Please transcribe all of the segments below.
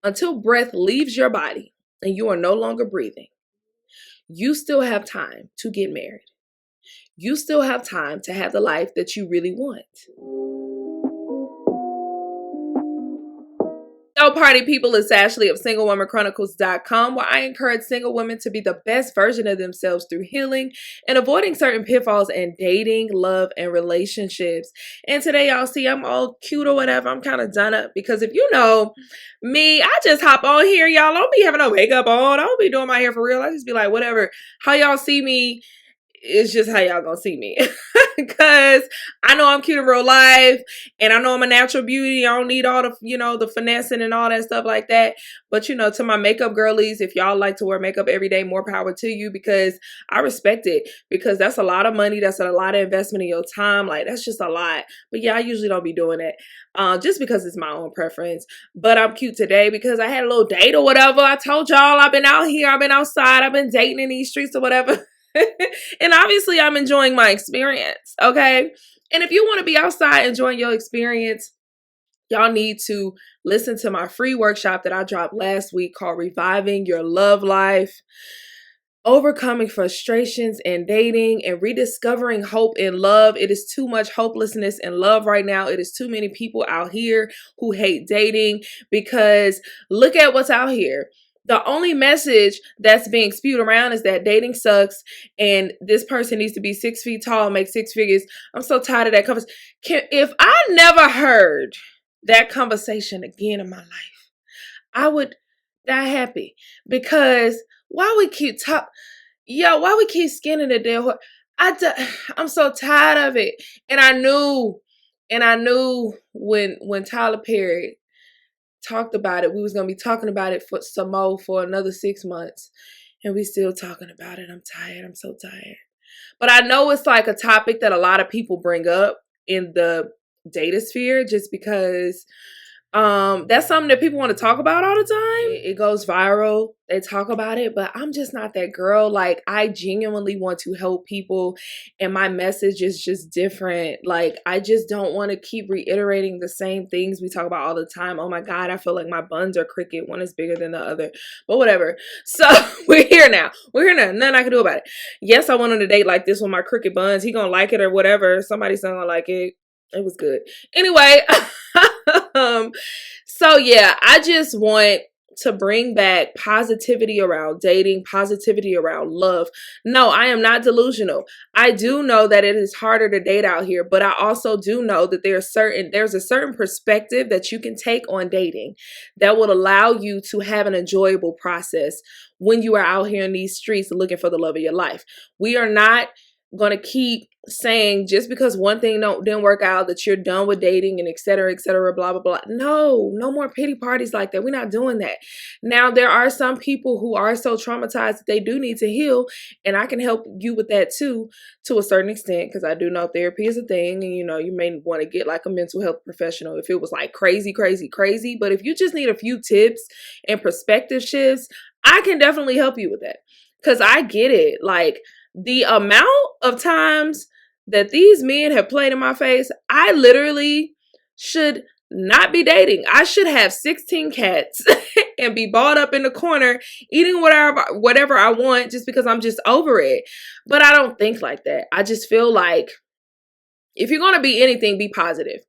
Until breath leaves your body and you are no longer breathing, you still have time to get married. You still have time to have the life that you really want. So party people, it's Ashley of SingleWomanChronicles.com, where I encourage single women to be the best version of themselves through healing and avoiding certain pitfalls in dating, love, and relationships. And today, y'all see I'm all cute or whatever. I'm kind of done up because if you know me, I just hop on here, y'all. I don't be having no makeup on. I don't be doing my hair for real. I just be like, whatever. How y'all see me is just how y'all gonna see me. Because I know I'm cute in real life and I know I'm a natural beauty. I don't need all the, the finessing and all that stuff like that. But, to my makeup girlies, if y'all like to wear makeup every day, more power to you, because I respect it, because that's a lot of money. That's a lot of investment in your time. Like, that's just a lot. But yeah, I usually don't be doing it just because it's my own preference. But I'm cute today because I had a little date or whatever. I told y'all I've been out here. I've been outside. I've been dating in these streets or whatever. And obviously I'm enjoying my experience, okay? And if you want to be outside enjoying your experience, y'all need to listen to my free workshop that I dropped last week called Reviving Your Love Life, Overcoming Frustrations in Dating, and Rediscovering Hope in Love. It is too much hopelessness in love right now. It is too many people out here who hate dating, because look at what's out here. The only message that's being spewed around is that dating sucks and this person needs to be 6 feet tall and make 6 figures. I'm so tired of that conversation. If I never heard that conversation again in my life, I would die happy. Because why we keep why we keep skinning the dead horse? I'm so tired of it. And I knew when Tyler Perry talked about it, we was gonna be talking about it for some more for another 6 months, and we still talking about it. I'm tired. I'm so tired. But I know it's like a topic that a lot of people bring up in the data sphere, just because that's something that people want to talk about all the time. It goes viral. They talk about it, but I'm just not that girl. Like, I genuinely want to help people, and my message is just different. Like, I just don't want to keep reiterating the same things we talk about all the time. Oh my God, I feel like my buns are crooked. One is bigger than the other, but whatever. So we're here now. Nothing I can do about it. Yes, I went on a date like this with my crooked buns. He gonna like it or whatever. Somebody's not gonna like it. It was good. Anyway, so yeah, I just want to bring back positivity around dating, positivity around love. No, I am not delusional. I do know that it is harder to date out here, but I also do know that there's a certain perspective that you can take on dating that will allow you to have an enjoyable process when you are out here in these streets looking for the love of your life. We are not going to keep saying just because one thing didn't work out that you're done with dating and et cetera, blah, blah, blah. No more pity parties like that. We're not doing that. Now, there are some people who are so traumatized that they do need to heal, and I can help you with that too, to a certain extent, because I do know therapy is a thing, and you may want to get like a mental health professional if it was like crazy. But if you just need a few tips and perspective shifts, I can definitely help you with that, because I get it. Like, the amount of times that these men have played in my face, I literally should not be dating. I should have 16 cats and be balled up in the corner eating whatever I want just because I'm just over it. But I don't think like that. I just feel like if you're going to be anything, be positive.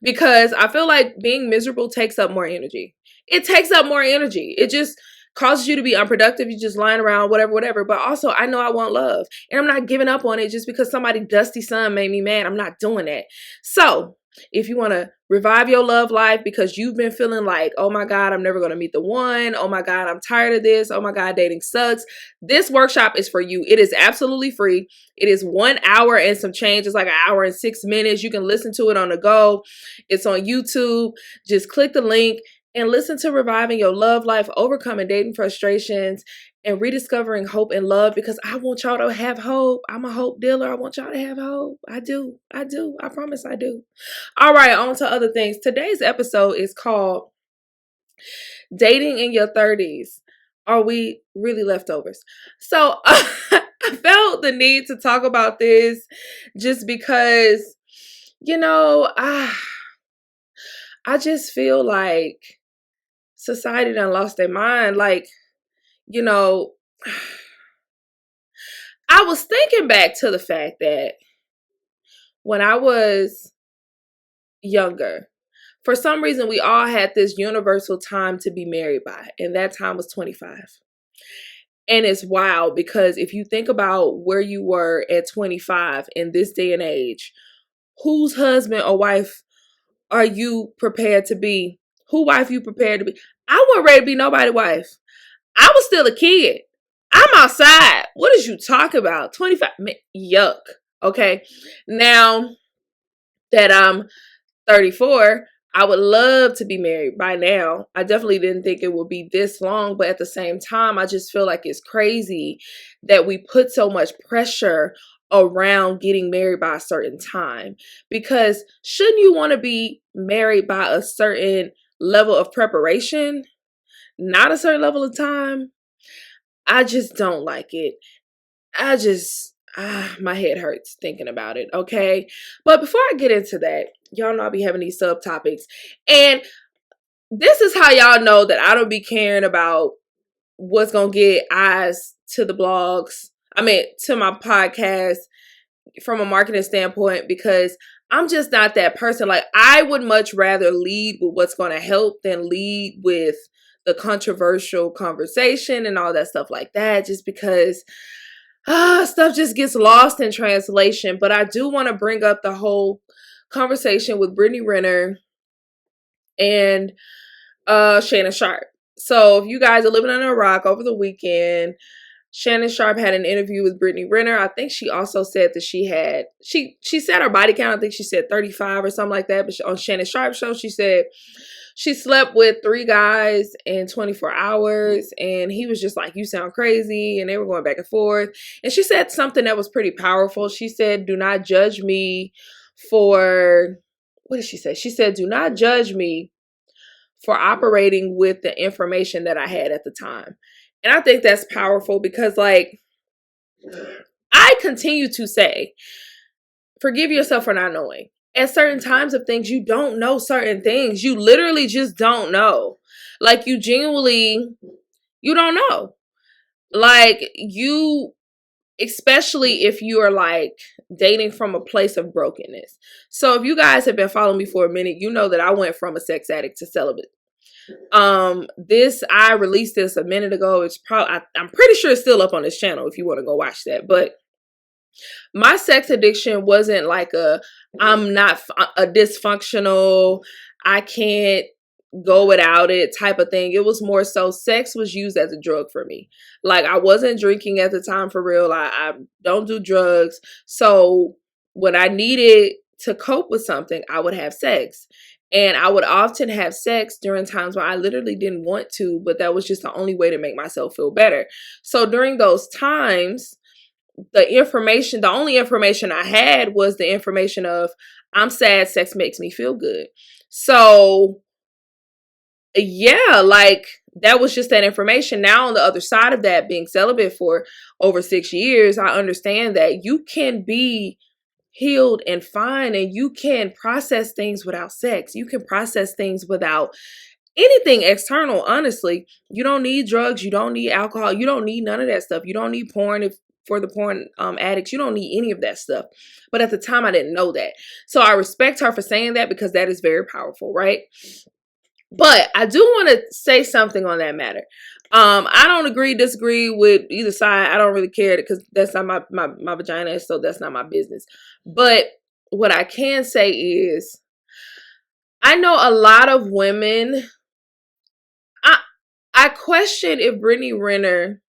Because I feel like being miserable takes up more energy. It takes up more energy. It just causes you to be unproductive. You're just lying around, whatever. But also, I know I want love, and I'm not giving up on it just because somebody dusty son made me mad. I'm not doing that. So if you want to revive your love life because you've been feeling like, oh my God, I'm never going to meet the one. Oh my God, I'm tired of this. Oh my God, dating sucks. This workshop is for you. It is absolutely free. It is 1 hour and some change. It's like 1 hour and 6 minutes. You can listen to it on the go. It's on YouTube. Just click the link and listen to Reviving Your Love Life, Overcoming Dating Frustrations, and Rediscovering Hope and Love, because I want y'all to have hope. I'm a hope dealer. I want y'all to have hope. I do. I promise I do. All right, on to other things. Today's episode is called Dating in Your 30s. Are we really leftovers? So I felt the need to talk about this just because, I just feel like society done lost their mind. Like, you know, I was thinking back to the fact that when I was younger, for some reason, we all had this universal time to be married by, and that time was 25. And it's wild because if you think about where you were at 25 in this day and age, whose husband or wife are you prepared to be? Who wife you prepared to be? I wasn't ready to be nobody's wife. I was still a kid. I'm outside. What is you talking about? 25. Yuck. Okay. Now that I'm 34, I would love to be married by now. I definitely didn't think it would be this long, but at the same time, I just feel like it's crazy that we put so much pressure around getting married by a certain time. Because shouldn't you want to be married by a certain level of preparation, not a certain level of time? I just don't like it. My head hurts thinking about it, okay? But before I get into that, y'all know I'll be having these subtopics. And this is how y'all know that I don't be caring about what's going to get eyes to the blogs. I mean, to my podcast from a marketing standpoint, because I'm just not that person. Like, I would much rather lead with what's going to help than lead with the controversial conversation and all that stuff like that, just because stuff just gets lost in translation. But I do want to bring up the whole conversation with Brittany Renner and Shannon Sharp. So if you guys are living under a rock over the weekend, Shannon Sharp had an interview with Brittany Renner. I think she also said that she said her body count. I think she said 35 or something like that. But on Shannon Sharp's show, she said she slept with 3 guys in 24 hours. And he was just like, you sound crazy. And they were going back and forth. And she said something that was pretty powerful. She said, do not judge me for, what did she say? She said, do not judge me for operating with the information that I had at the time. And I think that's powerful because, like, I continue to say, forgive yourself for not knowing. At certain times of things, you don't know certain things. You literally just don't know. Like, you genuinely, you don't know. Like, you, especially if you are like dating from a place of brokenness. So if you guys have been following me for a minute, you know that I went from a sex addict to celibate. I released this a minute ago. It's probably, I'm pretty sure it's still up on this channel if you want to go watch that. But my sex addiction wasn't like I'm not a dysfunctional, I can't go without it type of thing. It was more so sex was used as a drug for me. Like, I wasn't drinking at the time for real. I don't do drugs. So when I needed to cope with something, I would have sex. And I would often have sex during times when I literally didn't want to, but that was just the only way to make myself feel better. So during those times, the only information I had was the information of, I'm sad, sex makes me feel good. So yeah, like, that was just that information. Now on the other side of that, being celibate for over 6 years, I understand that you can be healed and fine, and you can process things without sex. You can process things without anything external. Honestly, you don't need drugs. You don't need alcohol. You don't need none of that stuff. You don't need porn for the porn addicts. You don't need any of that stuff. But at the time, I didn't know that. So I respect her for saying that, because that is very powerful, right? But I do want to say something on that matter. I don't disagree with either side. I don't really care, because that's not my vagina, so that's not my business. But what I can say is, I know a lot of women, I question if Brittany Renner,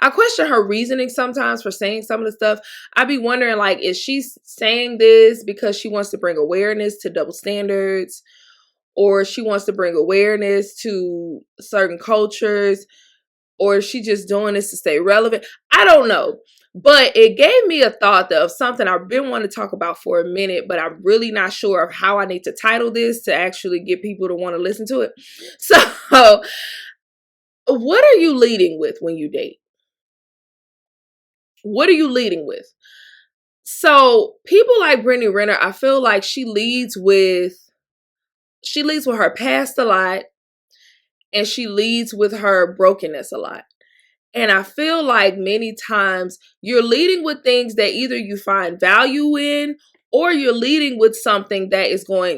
I question her reasoning sometimes for saying some of the stuff. I be wondering, like, is she saying this because she wants to bring awareness to double standards, or she wants to bring awareness to certain cultures, or is she just doing this to stay relevant? I don't know. But it gave me a thought of something I've been wanting to talk about for a minute, but I'm really not sure of how I need to title this to actually get people to want to listen to it. So, what are you leading with when you date? What are you leading with? So, people like Brittany Renner, I feel like she leads with her past a lot, and she leads with her brokenness a lot. And I feel like many times you're leading with things that either you find value in, or you're leading with something that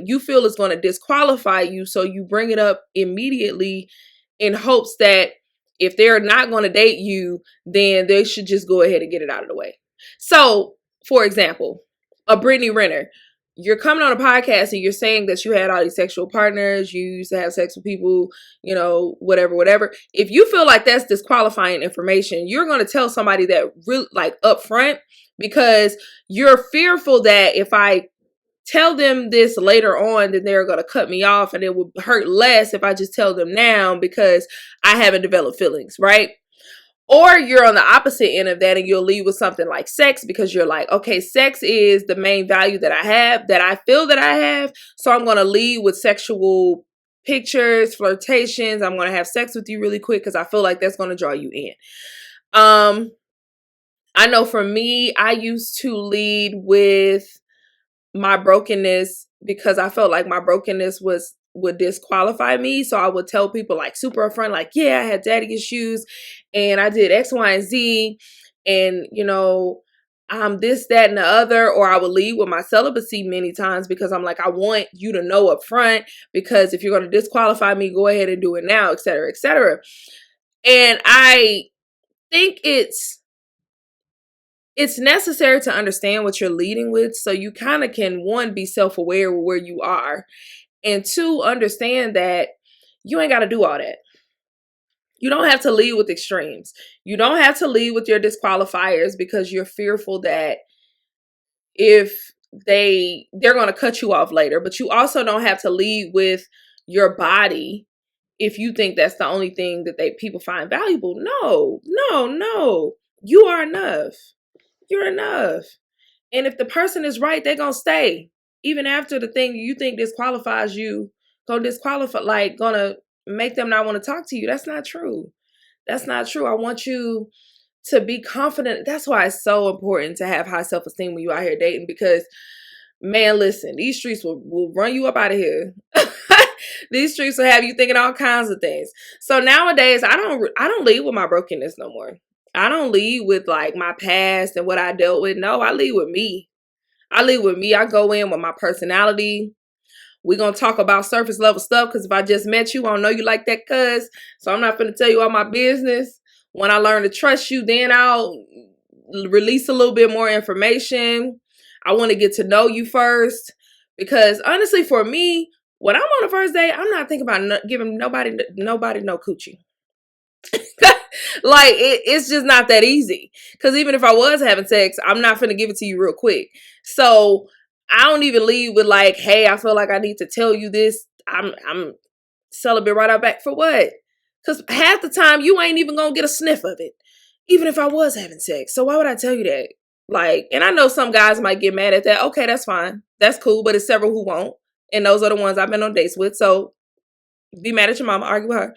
you feel is going to disqualify you. So you bring it up immediately in hopes that if they're not going to date you, then they should just go ahead and get it out of the way. So, for example, a Brittany Renner. You're coming on a podcast and you're saying that you had all these sexual partners, you used to have sex with people, whatever. If you feel like that's disqualifying information, you're going to tell somebody that really, like, up front, because you're fearful that if I tell them this later on, then they're going to cut me off, and it will hurt less if I just tell them now because I haven't developed feelings, right? Or you're on the opposite end of that and you'll lead with something like sex, because you're like, okay, sex is the main value that I have, that I feel that I have. So I'm going to lead with sexual pictures, flirtations. I'm going to have sex with you really quick because I feel like that's going to draw you in. I know for me, I used to lead with my brokenness because I felt like my brokenness would disqualify me. So I would tell people, like, super upfront, like, yeah, I had daddy issues and I did X, Y, and Z, and I'm this, that, and the other. Or I would lead with my celibacy many times because I'm like, I want you to know up front, because if you're going to disqualify me, go ahead and do it now, etc., etc. And I think it's necessary to understand what you're leading with, so you kind of can, one, be self-aware of where you are, and two, understand that you ain't got to do all that. You don't have to lead with extremes. You don't have to lead with your disqualifiers because you're fearful that if they're going to cut you off later. But you also don't have to lead with your body if you think that's the only thing that people find valuable. No. You are enough. You're enough. And if the person is right, they're going to stay. Even after the thing you think disqualifies you, gonna make them not want to talk to you. That's not true. That's not true. I want you to be confident. That's why it's so important to have high self-esteem when you out here dating, because, man, listen, these streets will run you up out of here. These streets will have you thinking all kinds of things. So nowadays, I don't lead with my brokenness no more. I don't lead with, like, my past and what I dealt with. No, I lead with me. I go in with my personality. We're going to talk about surface level stuff, because if I just met you, I don't know you like that, cuz. So I'm not going to tell you all my business. When I learn to trust you, then I'll release a little bit more information. I want to get to know you first, because honestly, for me, when I'm on a first date, I'm not thinking about giving nobody no coochie. Like, it's just not that easy. Because even if I was having sex, I'm not finna give it to you real quick. So I don't even lead with, like, hey, I feel like I need to tell you this. I'm celibate right out back. For what? Because half the time you ain't even gonna get a sniff of it, even if I was having sex. So why would I tell you that? Like, and I know some guys might get mad at that. Okay, that's fine. That's cool. But it's several who won't. And those are the ones I've been on dates with. So be mad at your mama, argue with her.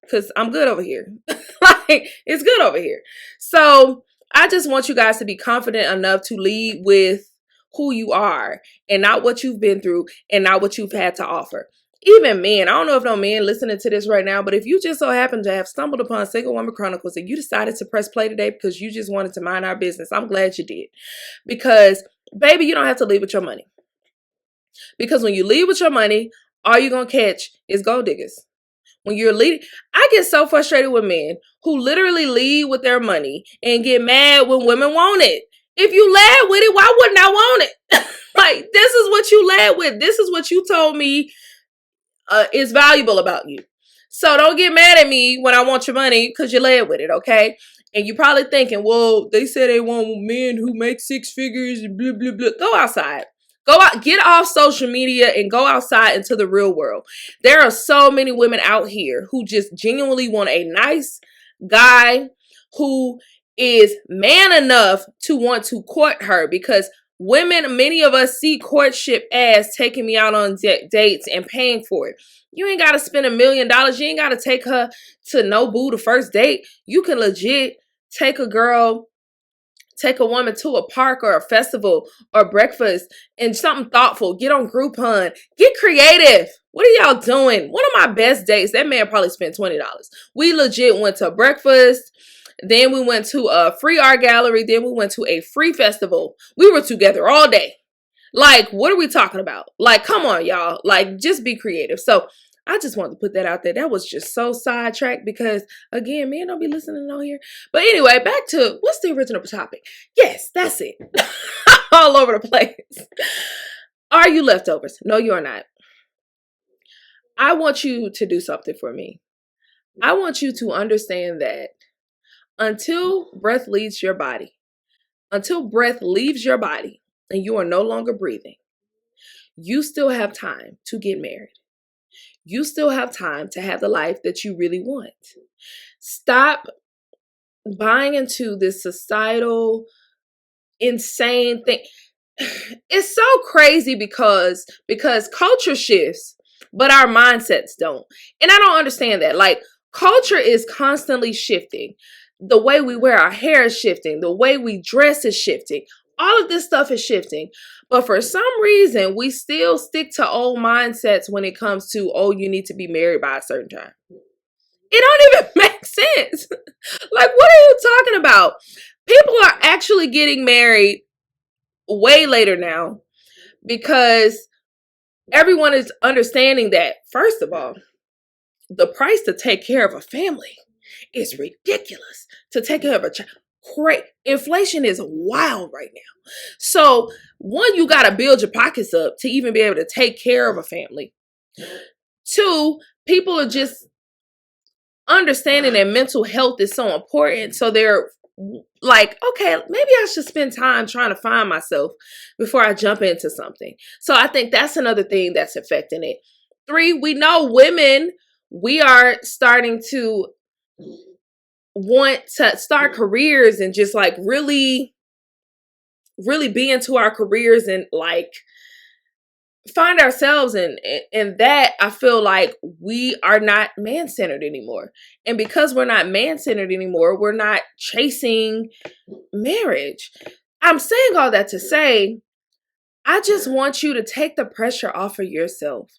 Because I'm good over here. Like, it's good over here. So I just want you guys to be confident enough to lead with who you are, and not what you've been through, and not what you've had to offer. Even men, I don't know if no men listening to this right now, but if you just so happen to have stumbled upon Single Woman Chronicles and you decided to press play today because you just wanted to mind our business, I'm glad you did. Because, baby, you don't have to lead with your money. Because when you lead with your money, all you're going to catch is gold diggers. When you're leading, I get so frustrated with men who literally lead with their money and get mad when women want it. If you led with it, why wouldn't I want it? Like, this is what you led with. This is what you told me is valuable about you. So don't get mad at me when I want your money because you led with it, okay? And you're probably thinking, well, they say they want men who make six figures and blah, blah, blah. Go outside. Go out, get off social media and go outside into the real world. There are so many women out here who just genuinely want a nice guy who is man enough to want to court her, because women, many of us see courtship as taking me out on dates and paying for it. You ain't got to spend $1 million. You ain't got to take her to Nobu the first date. You can legit take a girl Take a woman to a park or a festival or breakfast and something thoughtful. Get on Groupon. Get creative. What are y'all doing? One of my best dates, that man probably spent $20. We legit went to breakfast. Then we went to a free art gallery. Then we went to a free festival. We were together all day. Like, what are we talking about? Like, come on, y'all. Like, just be creative. So I just wanted to put that out there. That was just so sidetracked because, again, men don't be listening on here. But anyway, back to what's the original topic? Yes, that's it. All over the place. Are you leftovers? No, you are not. I want you to do something for me. I want you to understand that until breath leaves your body, and you are no longer breathing, you still have time to get married. You still have time to have the life that you really want. Stop buying into this societal, insane thing. It's so crazy because culture shifts, but our mindsets don't. And I don't understand that. Like, culture is constantly shifting. The way we wear our hair is shifting. The way we dress is shifting. All of this stuff is shifting. But for some reason, we still stick to old mindsets when it comes to, oh, you need to be married by a certain time. It don't even make sense. Like, what are you talking about? People are actually getting married way later now because everyone is understanding that, first of all, the price to take care of a family is ridiculous. To take care of a child. Great. Inflation is wild right now. So, one, you got to build your pockets up to even be able to take care of a family. Two, people are just understanding that mental health is so important. So they're like, okay, maybe I should spend time trying to find myself before I jump into something. So I think that's another thing that's affecting it. Three, we know women, we are starting to want to start careers and just like really be into our careers and like find ourselves in that. I feel like we are not man-centered anymore. And because we're not man-centered anymore, we're not chasing marriage. I'm saying all that to say, I just want you to take the pressure off of yourself.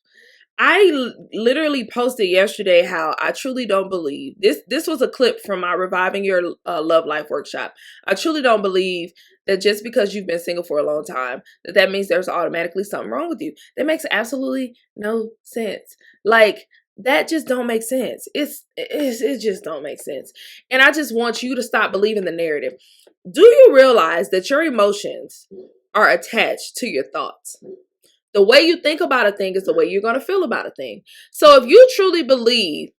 I literally posted yesterday how I truly don't believe this was a clip from my Reviving Your Love Life workshop. I truly don't believe that just because you've been single for a long time, that means there's automatically something wrong with you. That makes absolutely no sense. Like, that just don't make sense. It just don't make sense. And I just want you to stop believing the narrative. Do you realize that your emotions are attached to your thoughts? The way you think about a thing is the way you're going to feel about a thing. So if you truly believe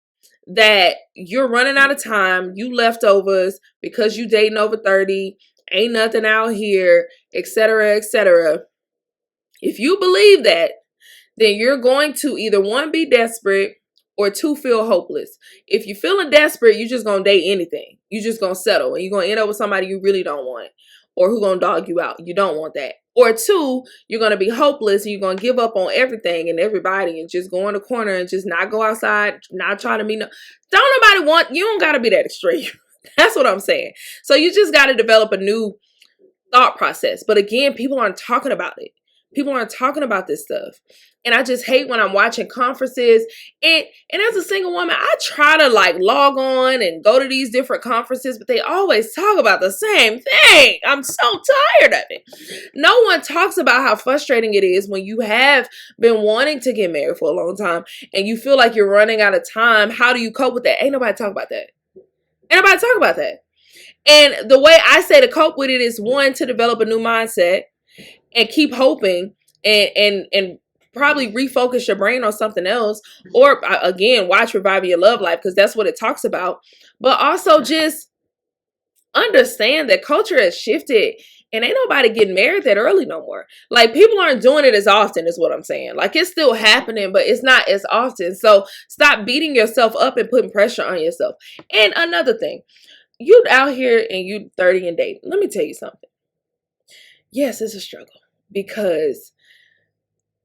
that you're running out of time, you leftovers because you dating over 30, ain't nothing out here, etc., etc. If you believe that, then you're going to either one, be desperate, or two, feel hopeless. If you're feeling desperate, you're just going to date anything. You're just going to settle and you're going to end up with somebody you really don't want or who going to dog you out. You don't want that. Or two, you're going to be hopeless and you're going to give up on everything and everybody and just go in the corner and just not go outside, not try to meet. Don't nobody want, you don't got to be that extreme. That's what I'm saying. So you just got to develop a new thought process. But again, people aren't talking about it. People aren't talking about this stuff. And I just hate when I'm watching conferences. And as a single woman, I try to like log on and go to these different conferences, but they always talk about the same thing. I'm so tired of it. No one talks about how frustrating it is when you have been wanting to get married for a long time and you feel like you're running out of time. How do you cope with that? Ain't nobody talk about that. Ain't nobody talk about that. And the way I say to cope with it is, one, to develop a new mindset and keep hoping and probably refocus your brain on something else, or again, watch Reviving Your Love Life because that's what it talks about. But also just understand that culture has shifted and ain't nobody getting married that early no more. Like, people aren't doing it as often is what I'm saying. Like, it's still happening, but it's not as often. So stop beating yourself up and putting pressure on yourself. And another thing, you out here and you 30 and dating. Let me tell you something. Yes, it's a struggle because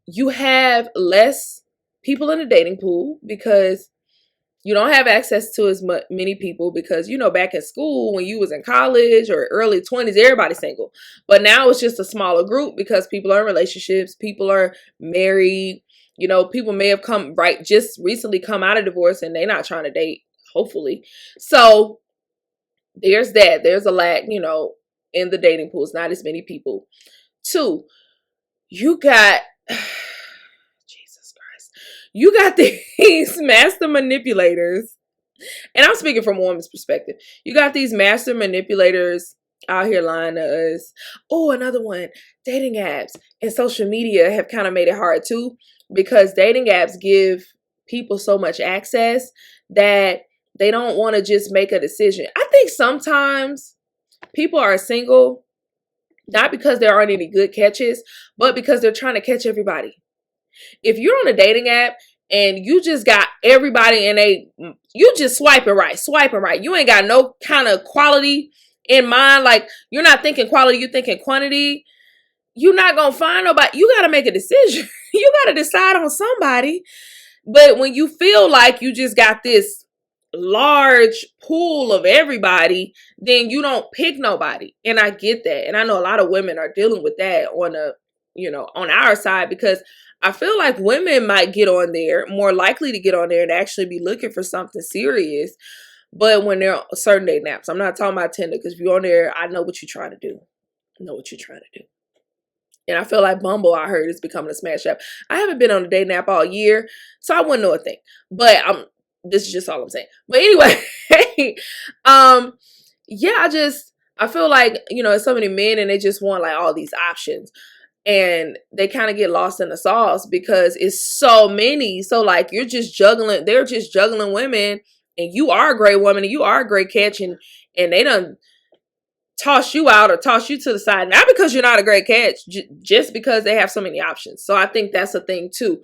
you have less people in the dating pool because You don't have access to as many people because, back in school when you was in college or early 20s, everybody's single. But now it's just a smaller group because people are in relationships, people are married. People may have just recently come out of divorce and they're not trying to date, hopefully. So there's that. There's a lack, in the dating pools, not as many people. 2, you got Jesus Christ. You got these master manipulators. And I'm speaking from a woman's perspective. You got these master manipulators out here lying to us. Oh, another one. Dating apps and social media have kind of made it hard too, because dating apps give people so much access that they don't want to just make a decision. I think sometimes people are single not because there aren't any good catches, but because they're trying to catch everybody. If you're on a dating app and you just got everybody and you just swiping right. You ain't got no kind of quality in mind. Like, you're not thinking quality, you're thinking quantity. You're not going to find nobody. You got to make a decision. You got to decide on somebody. But when you feel like you just got this large pool of everybody, then you don't pick nobody. And I get that. And I know a lot of women are dealing with that on our side, because I feel like women might get on there, more likely to get on there and actually be looking for something serious. But when they're on certain dating apps, I'm not talking about Tinder, because if you're on there, I know what you're trying to do. And I feel like Bumble, I heard, is becoming a smash app. I haven't been on a dating app all year, so I wouldn't know a thing. But this is just all I'm saying. But anyway, yeah, I feel like, there's so many men and they just want like all these options. And they kind of get lost in the sauce because it's so many. So like they're just juggling women, and you are a great woman and you are a great catch, and they done toss you out or toss you to the side, not because you're not a great catch, just because they have so many options. So I think that's a thing too.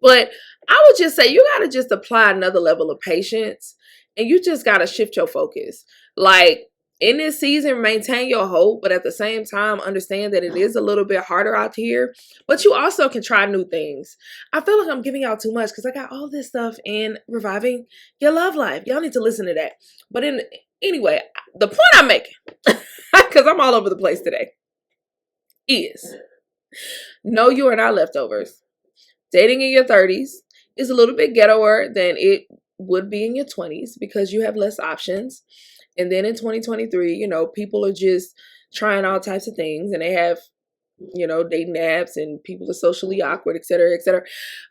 But I would just say you got to just apply another level of patience, and you just got to shift your focus. Like, in this season, maintain your hope, but at the same time, understand that it is a little bit harder out here, but you also can try new things. I feel like I'm giving y'all too much because I got all this stuff in Reviving Your Love Life. Y'all need to listen to that. But anyway, the point I'm making, because I'm all over the place today, is no, you are not leftovers. Dating in your 30s is a little bit ghettoer than it would be in your 20s because you have less options. And then in 2023, people are just trying all types of things, and they have, dating apps, and people are socially awkward, et cetera, et cetera.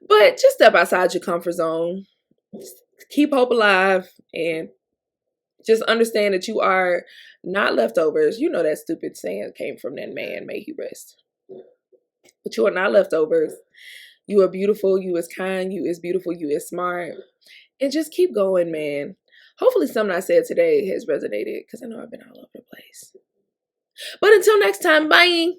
But just step outside your comfort zone, keep hope alive, and just understand that you are not leftovers. You know that stupid saying came from that man, may he rest. But you are not leftovers. You are beautiful. You is kind. You is beautiful. You is smart. And just keep going, man. Hopefully something I said today has resonated, because I know I've been all over the place. But until next time, bye.